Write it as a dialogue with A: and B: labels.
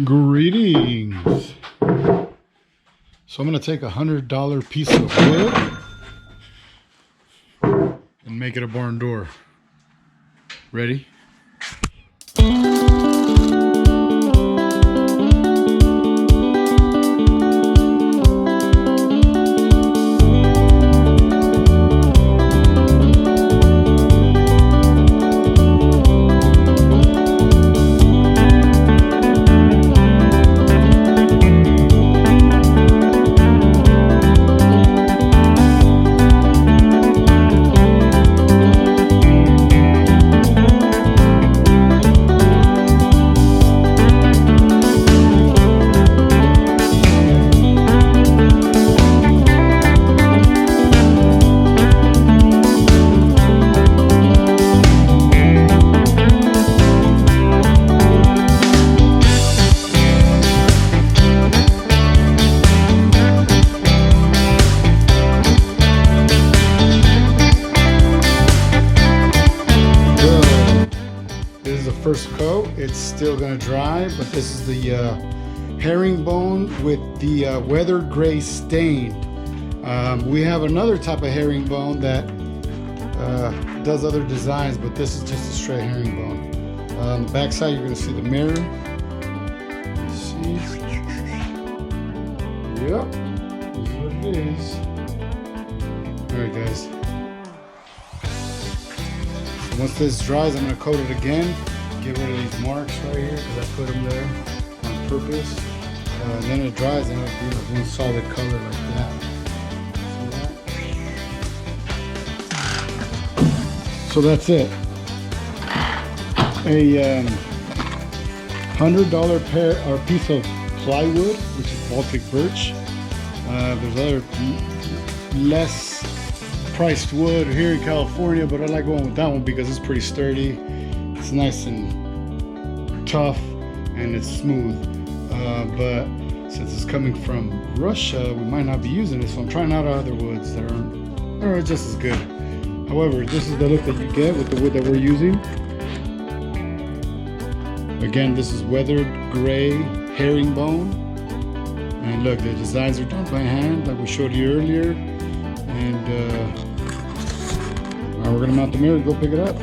A: Greetings. So I'm going to take a $100 piece of wood and make it a barn door. Ready? First coat, it's still gonna dry, but this is the herringbone with the weathered gray stain. We have another type of herringbone that does other designs, but this is just a straight herringbone. On the back side, you're gonna see the mirror. See? Yep, this is what it is. All right, guys. So once this dries, I'm gonna coat it again. Get rid of these marks right here because I put them there on purpose. And then it dries and it'll be one solid color like that. So that's it. A $100 pair or piece of plywood, which is Baltic Birch. There's other less priced wood here in California, but I like going with that one because it's pretty sturdy. It's nice and tough and it's smooth, but since it's coming from Russia, we might not be using it, so I'm trying out other woods that are just as good. However, this is the look that you get with the wood that we're using. Again, this is weathered gray herringbone, and look, the designs are done by hand like we showed you earlier. And now we're gonna mount the mirror and go pick it up.